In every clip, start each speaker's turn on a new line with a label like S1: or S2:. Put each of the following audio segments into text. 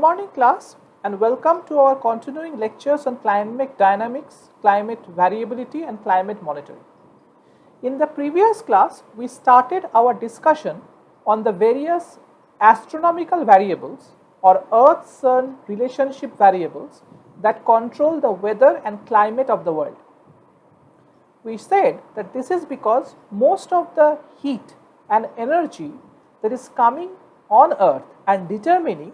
S1: morning class and welcome to our continuing lectures on climate dynamics, climate variability and climate monitoring. In the previous class, we started our discussion on the various astronomical variables or Earth-Sun relationship variables that control the weather and climate of the world. We said that this is because most of the heat and energy that is coming on Earth and determining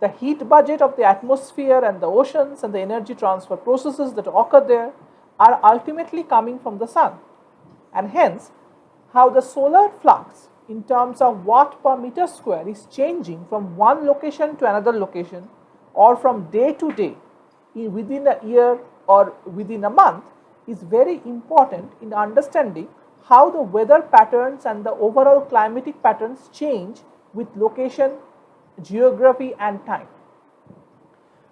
S1: the heat budget of the atmosphere and the oceans and the energy transfer processes that occur there are ultimately coming from the sun. And hence, how the solar flux in terms of watt per meter square is changing from one location to another location or from day to day within a year or within a month is very important in understanding how the weather patterns and the overall climatic patterns change with location, geography and time.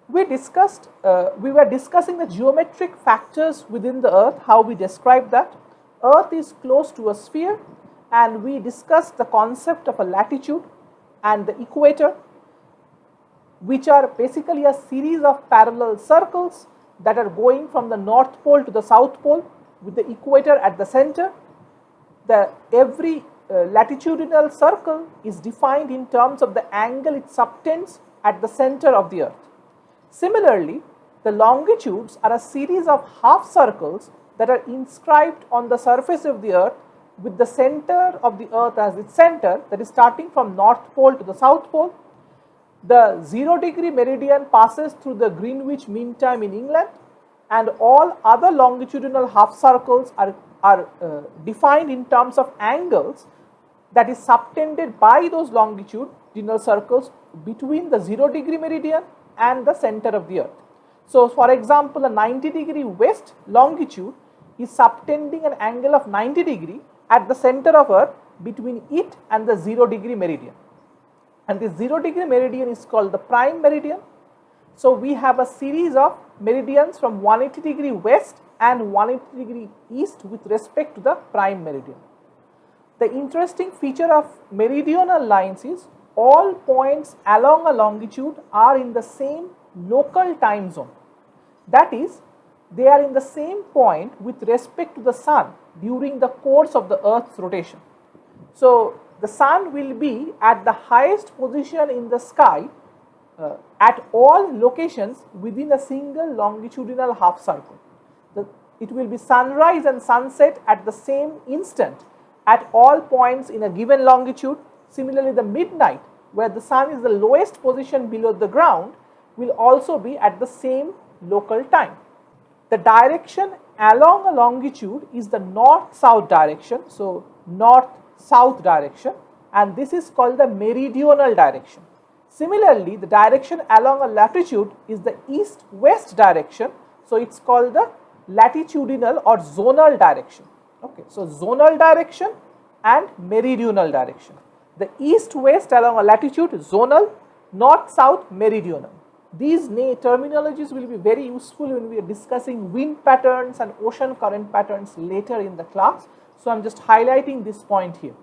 S1: We were discussing the geometric factors within the Earth, how we describe that. Earth is close to a sphere, and we discussed the concept of a latitude and the equator, which are basically a series of parallel circles that are going from the North Pole to the South Pole with the equator at the center. Every latitudinal circle is defined in terms of the angle it subtends at the center of the Earth. Similarly, the longitudes are a series of half circles that are inscribed on the surface of the Earth with the center of the Earth as its center, that is starting from North Pole to the South Pole. The 0-degree meridian passes through the Greenwich Mean Time in England, and all other longitudinal half circles are defined in terms of angles that is subtended by those longitudinal circles between the 0-degree meridian and the center of the Earth. So, for example, a 90-degree west longitude is subtending an angle of 90 degree at the center of Earth between it and the 0-degree meridian. And this 0-degree meridian is called the prime meridian. So, we have a series of meridians from 180 degree west and 180 degree east with respect to the prime meridian. The interesting feature of meridional lines is all points along a longitude are in the same local time zone. That is, they are in the same point with respect to the sun during the course of the Earth's rotation. So, the sun will be at the highest position in the sky at all locations within a single longitudinal half circle. It will be sunrise and sunset at the same instant at all points in a given longitude. Similarly, the midnight, where the sun is the lowest position below the ground, will also be at the same local time. The direction along a longitude is the north-south direction, so north-south direction, and this is called the meridional direction. Similarly, the direction along a latitude is the east-west direction, so it's called the latitudinal or zonal direction. Okay, so zonal direction and meridional direction. The east-west along a latitude is zonal, north-south meridional. These terminologies will be very useful when we are discussing wind patterns and ocean current patterns later in the class. So, I am just highlighting this point here.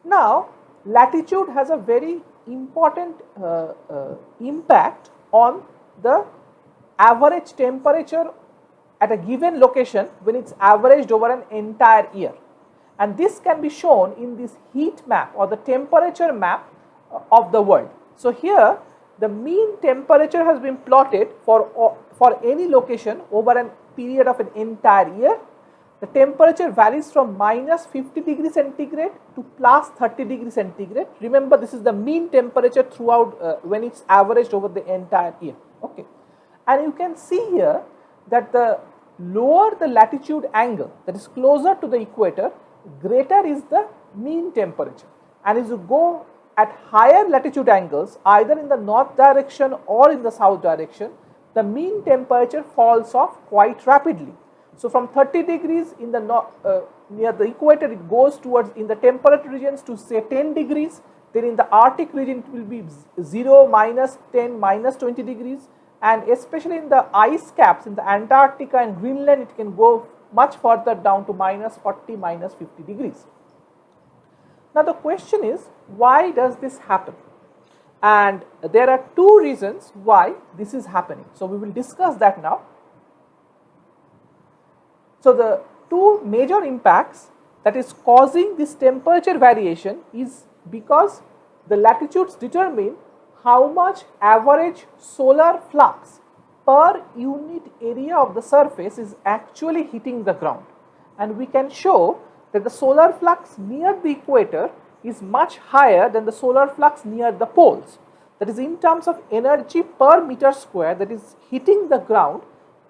S1: Now, latitude has a very important impact on the average temperature at a given location when it's averaged over an entire year. And this can be shown in this heat map or the temperature map of the world. So, here the mean temperature has been plotted for any location over a period of an entire year. The temperature varies from minus 50 degrees centigrade to plus 30 degrees centigrade. Remember, this is the mean temperature throughout when it's averaged over the entire year. Okay. And you can see here that the lower the latitude angle, that is closer to the equator, greater is the mean temperature. And as you go at higher latitude angles, either in the north direction or in the south direction, the mean temperature falls off quite rapidly. So, from 30 degrees in the near the equator, it goes towards in the temperate regions to say 10 degrees. Then in the Arctic region, it will be 0, minus 10, minus 20 degrees. And especially in the ice caps in the Antarctica and Greenland, it can go much further down to minus 40, minus 50 degrees. Now, the question is, why does this happen? and there are two reasons why this is happening. So we will discuss that now. So the two major impacts that is causing this temperature variation is because the latitudes determine how much average solar flux per unit area of the surface is actually hitting the ground, and we can show that the solar flux near the equator is much higher than the solar flux near the poles. That is, in terms of energy per meter square that is hitting the ground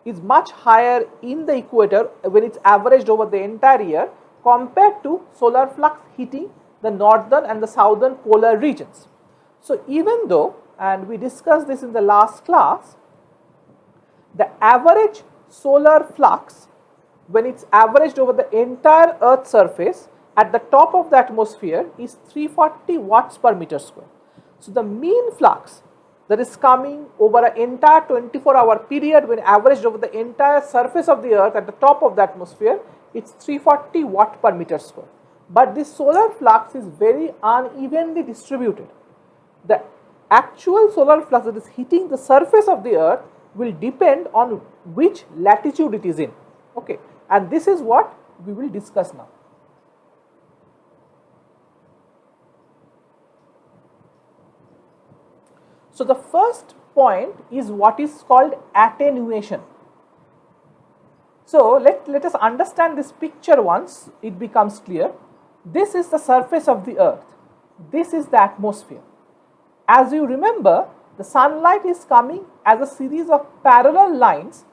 S1: is much higher in the equator when it's averaged over the entire year compared to solar flux hitting the northern and the southern polar regions. So even though, and we discussed this in the last class, the average solar flux when it's averaged over the entire Earth's surface at the top of the atmosphere is 340 watts per meter square. So the mean flux that is coming over an entire 24-hour period when averaged over the entire surface of the Earth at the top of the atmosphere, it's 340 watt per meter square. But this solar flux is very unevenly distributed. The actual solar flux that is hitting the surface of the Earth will depend on which latitude it is in. Okay, and this is what we will discuss now. So the first point is what is called attenuation. So let us understand this picture once it becomes clear. This is the surface of the Earth. This is the atmosphere. As you remember, the sunlight is coming as a series of parallel lines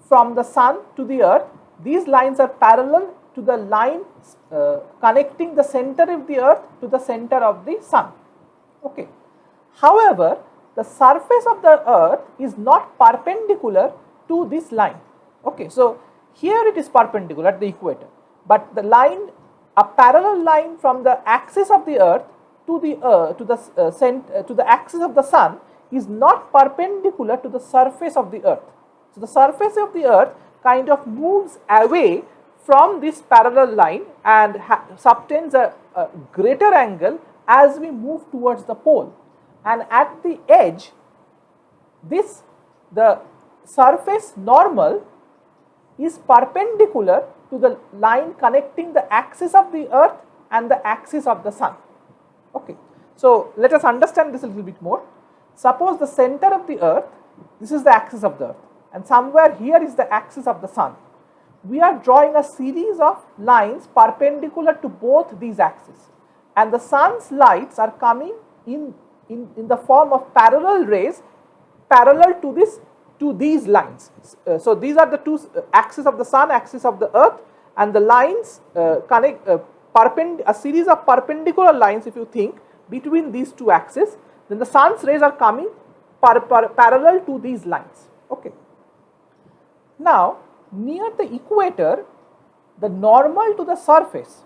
S1: from the sun to the Earth. These lines are parallel to the line connecting the center of the Earth to the center of the sun. Okay. However, the surface of the Earth is not perpendicular to this line. Okay, so here it is perpendicular at the equator, but the line, a parallel line from the axis of the Earth to the axis of the sun is not perpendicular to the surface of the Earth. So the surface of the Earth kind of moves away from this parallel line and subtends a greater angle as we move towards the pole. And at the edge, the surface normal is perpendicular to the line connecting the axis of the Earth and the axis of the sun. Okay, so let us understand this a little bit more. Suppose the center of the Earth, this is the axis of the Earth, and somewhere here is the axis of the sun. We are drawing a series of lines perpendicular to both these axes, and the sun's lights are coming in the form of parallel rays parallel to these lines. So these are the two axes of the sun, axis of the Earth, and the lines connect a series of perpendicular lines, if you think, between these two axes. Then the sun's rays are coming parallel to these lines. Okay. Now near the equator, the normal to the surface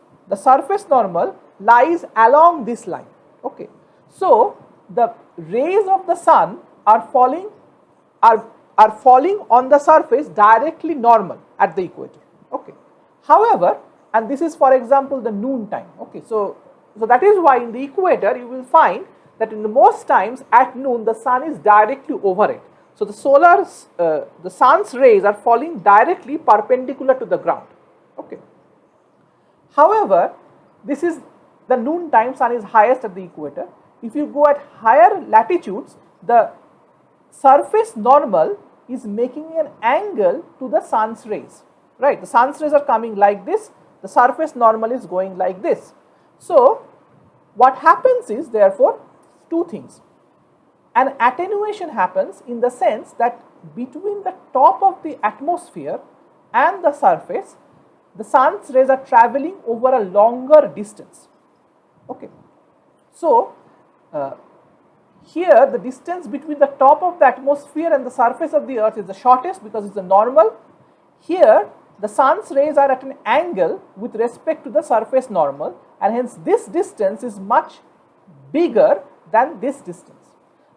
S1: normal lies along this line. Okay. So the rays of the sun are falling on the surface directly normal at the equator. Okay. However, and this is for example the noon time. Okay. So that is why in the equator you will find that in the most times at noon the sun is directly over it. So the sun's rays are falling directly perpendicular to the ground. Okay. However, this is the noon time, sun is highest at the equator. If you go at higher latitudes, the surface normal is making an angle to the sun's rays, right? The sun's rays are coming like this, the surface normal is going like this. So what happens is, therefore, two things. An attenuation happens in the sense that between the top of the atmosphere and the surface, the sun's rays are traveling over a longer distance. Okay. So here the distance between the top of the atmosphere and the surface of the Earth is the shortest because it's the normal. Here the sun's rays are at an angle with respect to the surface normal, and hence this distance is much bigger than this distance.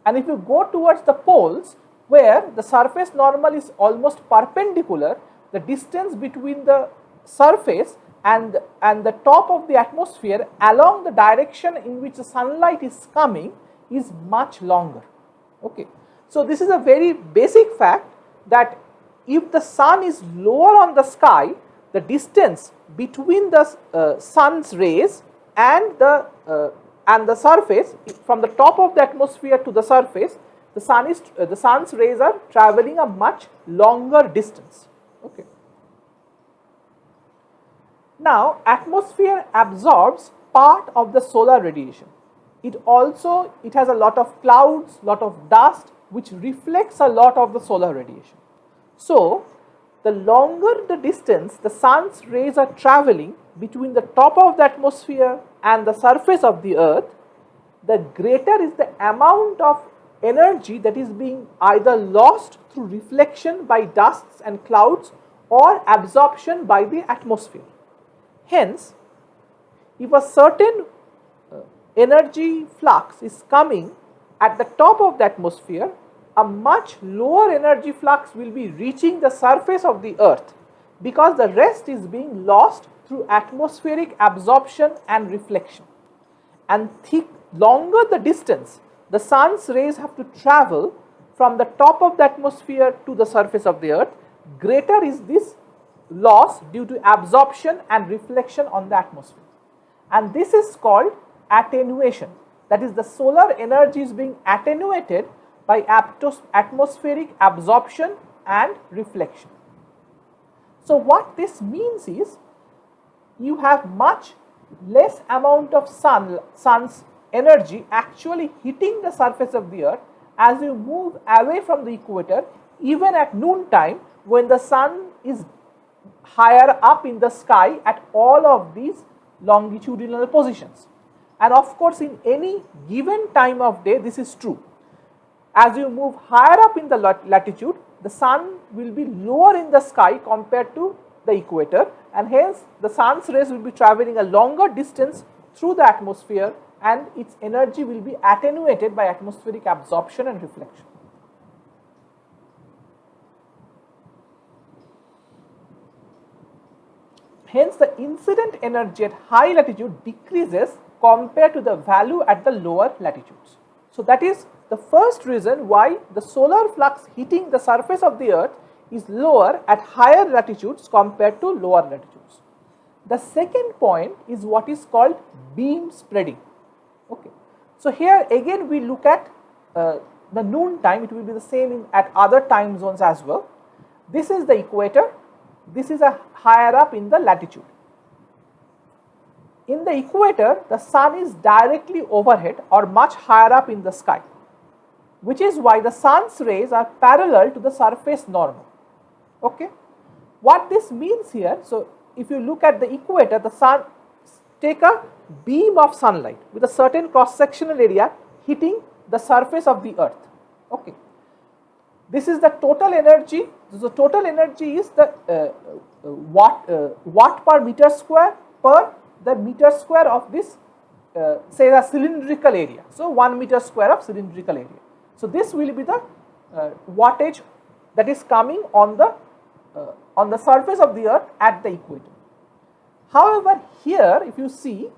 S1: And if you go towards the poles where the surface normal is almost perpendicular, the distance between the surface and the top of the atmosphere along the direction in which the sunlight is coming is much longer. Okay. So this is a very basic fact that if the sun is lower on the sky, the distance between the sun's rays and the surface, from the top of the atmosphere to the surface, the sun's rays are traveling a much longer distance. Okay. Now, atmosphere absorbs part of the solar radiation. It has a lot of clouds, lot of dust, which reflects a lot of the solar radiation. So, the longer the distance the sun's rays are traveling between the top of the atmosphere and the surface of the earth, the greater is the amount of energy that is being either lost through reflection by dusts and clouds or absorption by the atmosphere. Hence, if a certain energy flux is coming at the top of the atmosphere, a much lower energy flux will be reaching the surface of the earth because the rest is being lost through atmospheric absorption and reflection. And longer the distance the sun's rays have to travel from the top of the atmosphere to the surface of the earth, greater is this loss due to absorption and reflection on the atmosphere. And this is called attenuation. That is, the solar energy is being attenuated by atmospheric absorption and reflection. So what this means is you have much less amount of sun's energy actually hitting the surface of the earth as you move away from the equator, even at noon time when the sun is higher up in the sky at all of these longitudinal positions. And of course, in any given time of day, this is true. As you move higher up in the latitude, the sun will be lower in the sky compared to the equator, and hence the sun's rays will be traveling a longer distance through the atmosphere, and its energy will be attenuated by atmospheric absorption and reflection. Hence, the incident energy at high latitude decreases compared to the value at the lower latitudes. So that is the first reason why the solar flux hitting the surface of the earth is lower at higher latitudes compared to lower latitudes. The second point is what is called beam spreading. Okay. So here again we look at the noon time. It will be the same at other time zones as well. This is the equator. This is a higher up in the latitude. In the equator, the sun is directly overhead or much higher up in the sky, which is why the sun's rays are parallel to the surface normal. Okay. What this means here, so if you look at the equator, the sun take a beam of sunlight with a certain cross-sectional area hitting the surface of the earth. Okay. This is the total energy. So the total energy is the watt per meter square per the meter square of this say the cylindrical area. So 1 meter square of cylindrical area. So this will be the wattage that is coming on the surface of the earth at the equator. However, here if you see,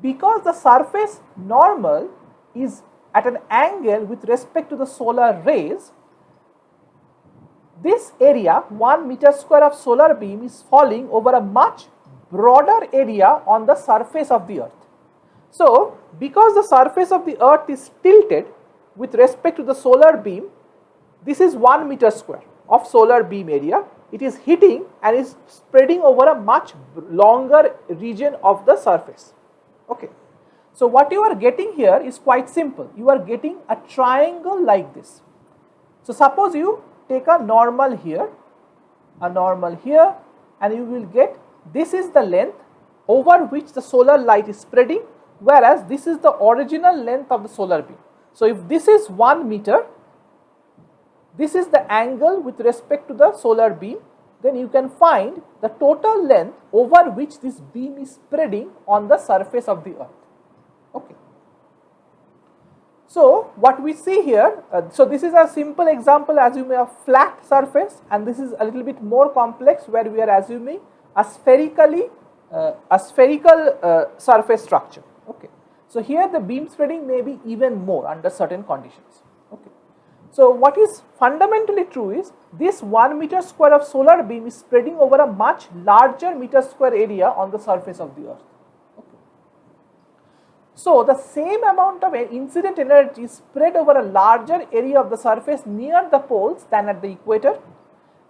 S1: because the surface normal is at an angle with respect to the solar rays, this area 1 meter square of solar beam is falling over a much broader area on the surface of the earth. So, because the surface of the earth is tilted with respect to the solar beam, this is 1 meter square of solar beam area. It is hitting and is spreading over a much longer region of the surface. Okay. So what you are getting here is quite simple. You are getting a triangle like this. So suppose you take a normal here, and you will get, this is the length over which the solar light is spreading, whereas this is the original length of the solar beam. So if this is 1 meter, this is the angle with respect to the solar beam, then you can find the total length over which this beam is spreading on the surface of the earth. Okay. So what we see here, so this is a simple example assuming a flat surface, and this is a little bit more complex where we are assuming a spherical surface structure. Okay. So here the beam spreading may be even more under certain conditions. Okay. So what is fundamentally true is this 1 meter square of solar beam is spreading over a much larger meter square area on the surface of the earth. Okay. So the same amount of incident energy is spread over a larger area of the surface near the poles than at the equator,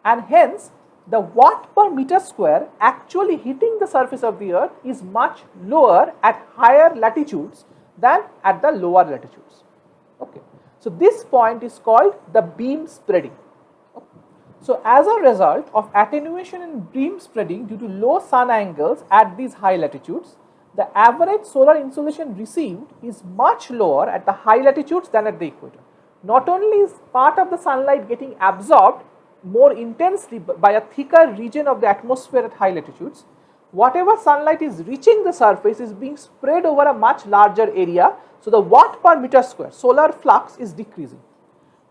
S1: and hence the watt per meter square actually hitting the surface of the earth is much lower at higher latitudes than at the lower latitudes. Okay. So this point is called the beam spreading. Okay. So as a result of attenuation and beam spreading due to low sun angles at these high latitudes, the average solar insolation received is much lower at the high latitudes than at the equator. Not only is part of the sunlight getting absorbed more intensely by a thicker region of the atmosphere at high latitudes, whatever sunlight is reaching the surface is being spread over a much larger area, so the watt per meter square solar flux is decreasing.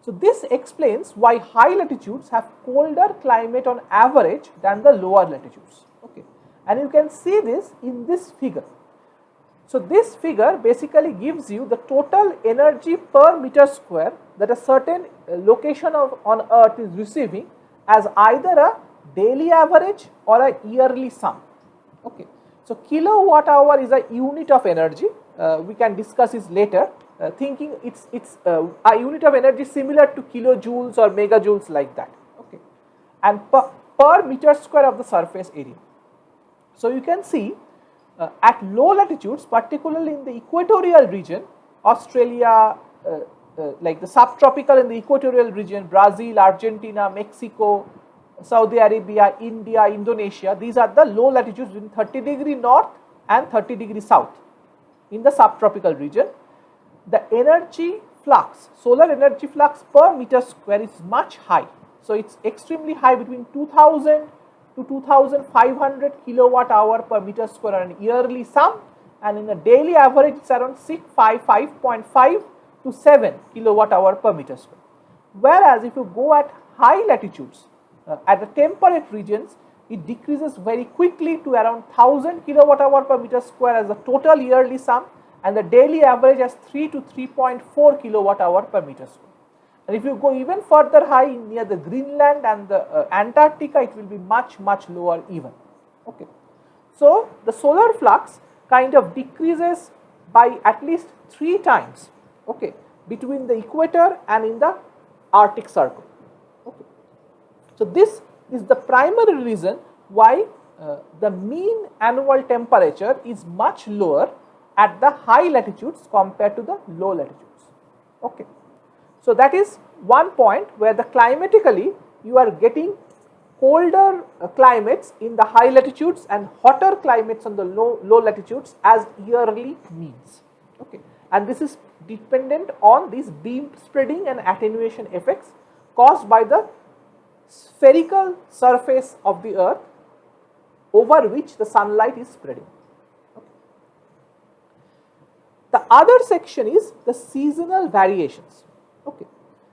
S1: So this explains why high latitudes have colder climate on average than the lower latitudes. Okay. And you can see this in this figure. So this figure basically gives you the total energy per meter square that a certain location on earth is receiving as either a daily average or a yearly sum. Okay. So kilowatt hour is a unit of energy. We can discuss this later, thinking it's a unit of energy similar to kilojoules or megajoules, like that. Okay. And per meter square of the surface area. So you can see at low latitudes, particularly in the equatorial region, Australia, like the subtropical and the equatorial region, Brazil, Argentina, Mexico, Saudi Arabia, India, Indonesia, these are the low latitudes in 30° north and 30° south. In the subtropical region, the energy flux, solar energy flux per meter square is much high. So it's extremely high, between 2000 to 2500 kilowatt hour per meter square on an yearly sum, and in a daily average it's around 5.5 to 7 kilowatt hour per meter square. Whereas if you go at high latitudes, at the temperate regions, it decreases very quickly to around 1000 kilowatt hour per meter square as the total yearly sum, and the daily average as 3 to 3.4 kilowatt hour per meter square. And if you go even further high near the Greenland and the Antarctica, it will be much lower even. Okay. So the solar flux kind of decreases by at least 3 times, okay, between the equator and in the Arctic Circle. Okay. So this is the primary reason why the mean annual temperature is much lower at the high latitudes compared to the low latitudes. Okay. So that is one point where the climatically you are getting colder climates in the high latitudes and hotter climates on the low latitudes as yearly means. Okay. And this is dependent on these beam spreading and attenuation effects caused by the spherical surface of the earth over which the sunlight is spreading. Okay. The other section is the seasonal variations. Okay.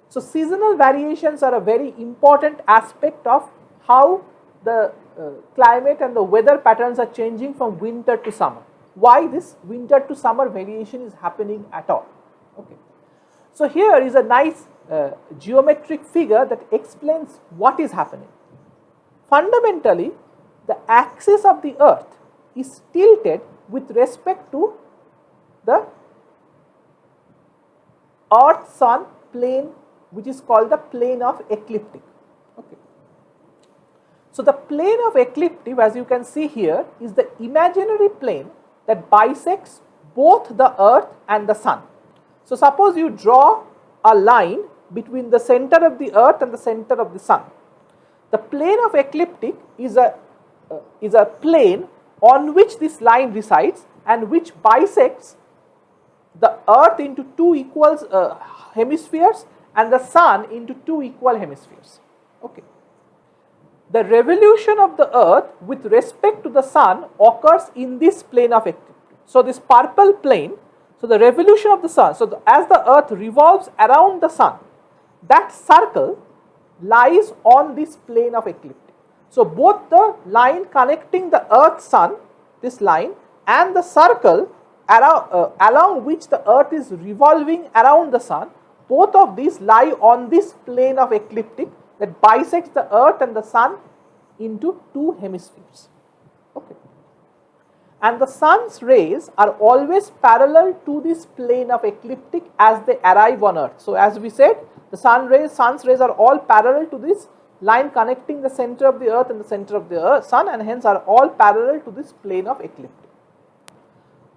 S1: So seasonal variations are a very important aspect of how the climate and the weather patterns are changing from winter to summer. Why this winter to summer variation is happening at all. Okay. So here is a nice geometric figure that explains what is happening. Fundamentally, the axis of the earth is tilted with respect to the earth-sun plane, which is called the plane of ecliptic. Okay. So the plane of ecliptic, as you can see here, is the imaginary plane that bisects both the earth and the sun. So suppose you draw a line between the center of the earth and the center of the sun. The plane of ecliptic is a plane on which this line resides and which bisects the earth into 2 equal hemispheres and the sun into 2 equal hemispheres. Okay. The revolution of the earth with respect to the sun occurs in this plane of ecliptic. So this purple plane, so the revolution of the sun, so as the earth revolves around the sun, that circle lies on this plane of ecliptic. So both the line connecting the earth sun, this line, and the circle along which the earth is revolving around the sun, both of these lie on this plane of ecliptic that bisects the earth and the sun into two hemispheres. Okay. And the sun's rays are always parallel to this plane of ecliptic as they arrive on earth. So as we said, the sun's rays are all parallel to this line connecting the center of the earth and the center of the sun, and hence are all parallel to this plane of ecliptic.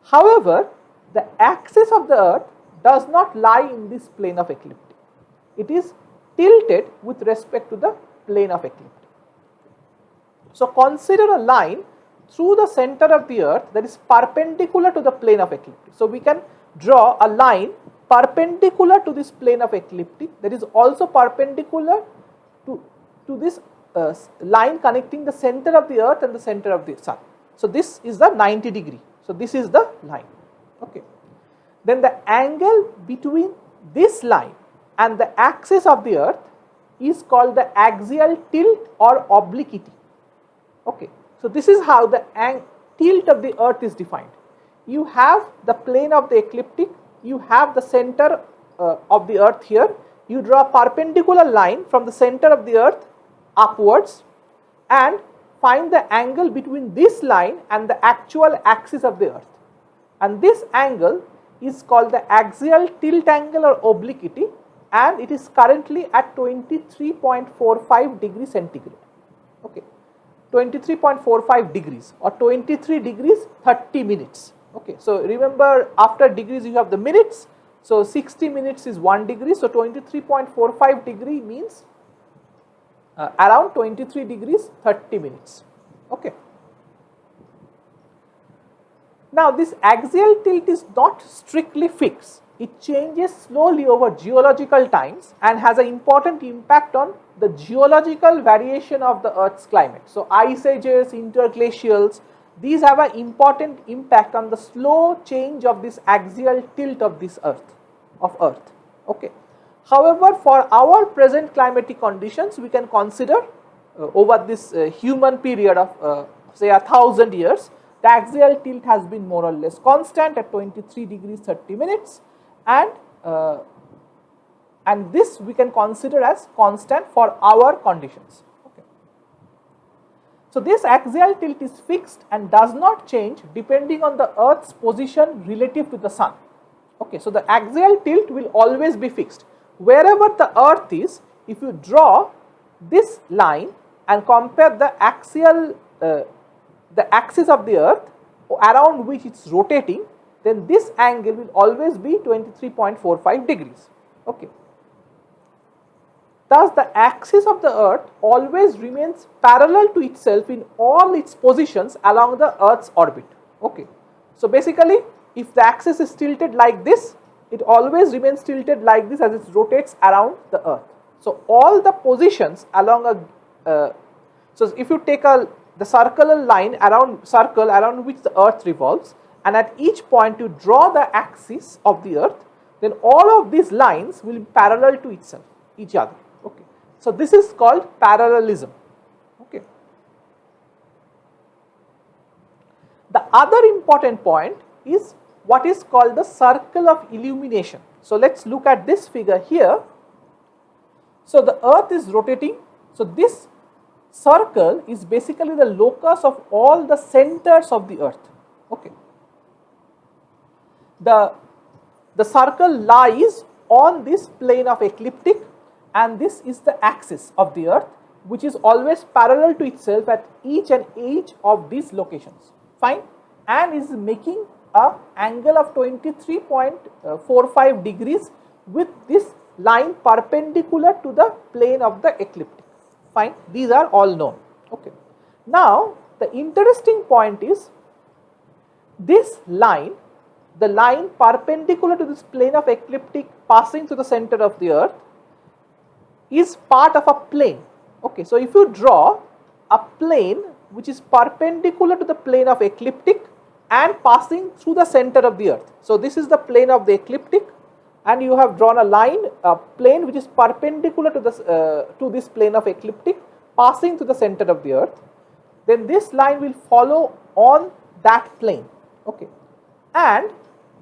S1: However, the axis of the earth does not lie in this plane of ecliptic. It is tilted with respect to the plane of ecliptic. So consider a line through the center of the earth that is perpendicular to the plane of ecliptic. So we can draw a line perpendicular to this plane of ecliptic that is also perpendicular to this line connecting the center of the earth and the center of the sun. So this is the 90 degree. So this is the line. Okay. Then the angle between this line and the axis of the earth is called the axial tilt or obliquity. Okay. So this is how the tilt of the earth is defined. You have the plane of the ecliptic, you have the center of the earth here, you draw a perpendicular line from the center of the earth upwards and find the angle between this line and the actual axis of the earth. And this angle is called the axial tilt angle or obliquity, and it is currently at 23.45 degrees centigrade. Okay. 23.45 degrees or 23 degrees 30 minutes. Okay. So remember, after degrees you have the minutes. So 60 minutes is 1 degree. So 23.45 degree means around 23 degrees 30 minutes. Okay. Now this axial tilt is not strictly fixed. It changes slowly over geological times and has an important impact on the geological variation of the earth's climate. So ice ages, interglacials, these have an important impact on the slow change of this axial tilt of this earth. Okay. However, for our present climatic conditions, we can consider over this human period of say 1000 years, the axial tilt has been more or less constant at 23 degrees 30 minutes, and this we can consider as constant for our conditions. Okay. So this axial tilt is fixed and does not change depending on the earth's position relative to the sun. Okay. So the axial tilt will always be fixed. Wherever the earth is, if you draw this line and compare the axis of the earth around which it is rotating, then this angle will always be 23.45 degrees. Okay. Thus, the axis of the earth always remains parallel to itself in all its positions along the earth's orbit. Okay. So basically, if the axis is tilted like this, it always remains tilted like this as it rotates around the earth. So all the positions along so if you take the circular line around which the earth revolves, and at each point you draw the axis of the earth, then all of these lines will be parallel to each other. Okay. So this is called parallelism. Okay. The other important point is what is called the circle of illumination. So let's look at this figure here. So the earth is rotating. So this circle is basically the locus of all the centers of the earth. Okay. The circle lies on this plane of ecliptic, and this is the axis of the earth, which is always parallel to itself at each and each of these locations. Fine. And is making an angle of 23.45 degrees with this line perpendicular to the plane of the ecliptic. Fine. These are all known. Okay. Now the interesting point is this line, the line perpendicular to this plane of ecliptic passing through the center of the earth, is part of a plane. Okay. So if you draw a plane which is perpendicular to the plane of ecliptic and passing through the center of the earth. So this is the plane of the ecliptic, and you have drawn a line, a plane which is perpendicular to this plane of ecliptic passing through the center of the earth. Then this line will follow on that plane. Okay. and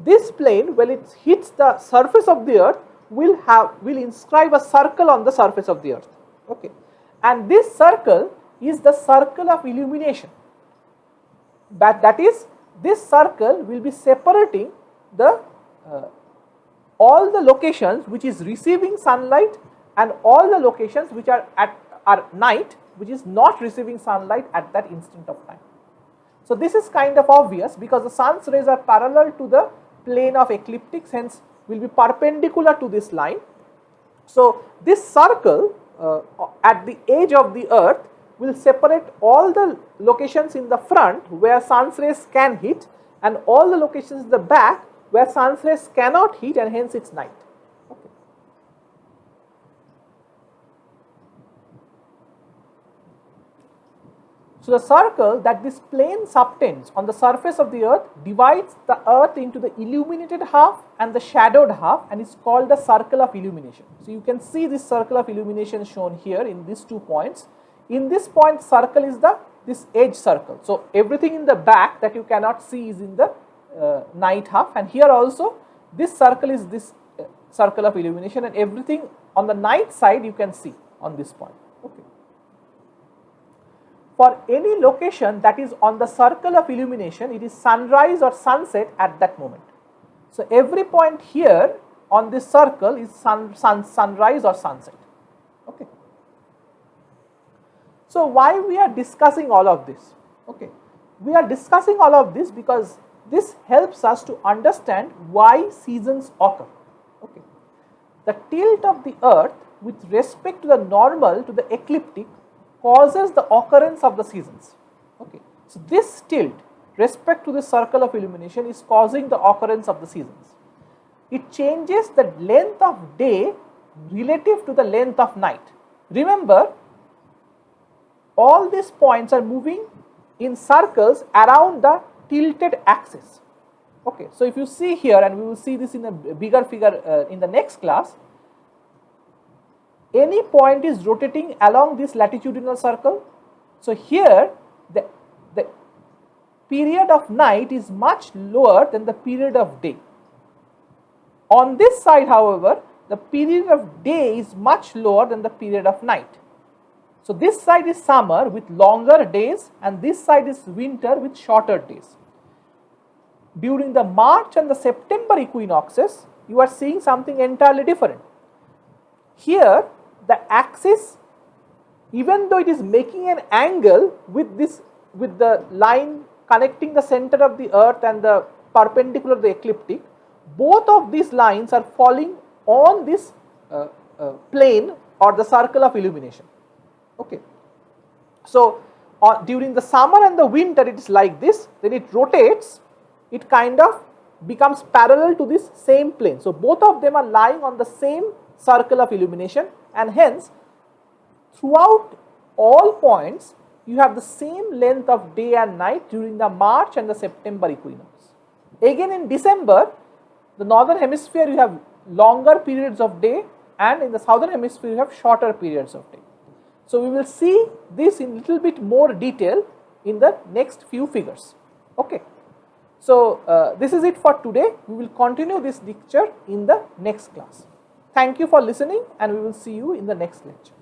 S1: this plane, when it hits the surface of the earth, will inscribe a circle on the surface of the earth. Okay, and this circle is the circle of illumination. That is, this circle will be separating the all the locations which is receiving sunlight and all the locations which are night, which is not receiving sunlight at that instant of time. So this is kind of obvious because the sun's rays are parallel to the plane of ecliptics, hence will be perpendicular to this line. So this circle at the edge of the earth will separate all the locations in the front where sun's rays can hit and all the locations in the back where sun's rays cannot hit, and hence it's night. Okay. So the circle that this plane subtends on the surface of the earth divides the earth into the illuminated half and the shadowed half, and is called the circle of illumination. So you can see this circle of illumination shown here in these 2 points. In this point, circle is this edge circle. So everything in the back that you cannot see is in the night half, and here also this circle is this circle of illumination, and everything on the night side you can see on this point. Okay. For any location that is on the circle of illumination, it is sunrise or sunset at that moment. So every point here on this circle is sunrise or sunset. Okay. So why we are discussing all of this? Okay, we are discussing all of this because this helps us to understand why seasons occur. Okay, the tilt of the earth with respect to the normal to the ecliptic causes the occurrence of the seasons. Okay, so this tilt respect to the circle of illumination is causing the occurrence of the seasons. It changes the length of day relative to the length of night. Remember, all these points are moving in circles around the tilted axis. Okay, so if you see here, and we will see this in a bigger figure in the next class, any point is rotating along this latitudinal circle. So here the period of night is much lower than the period of day. On this side, however, the period of day is much lower than the period of night. So this side is summer with longer days, and this side is winter with shorter days. During the March and the September equinoxes, you are seeing something entirely different. Here, the axis, even though it is making an angle with the line connecting the center of the earth and the perpendicular to the ecliptic, both of these lines are falling on this plane or the circle of illumination. Okay, so during the summer and the winter it is like this, then it rotates, it kind of becomes parallel to this same plane. So both of them are lying on the same circle of illumination, and hence throughout all points you have the same length of day and night during the March and the September equinox. Again in December, the northern hemisphere you have longer periods of day, and in the southern hemisphere you have shorter periods of day. So we will see this in little bit more detail in the next few figures. Okay. So this is it for today. We will continue this lecture in the next class. Thank you for listening, and we will see you in the next lecture.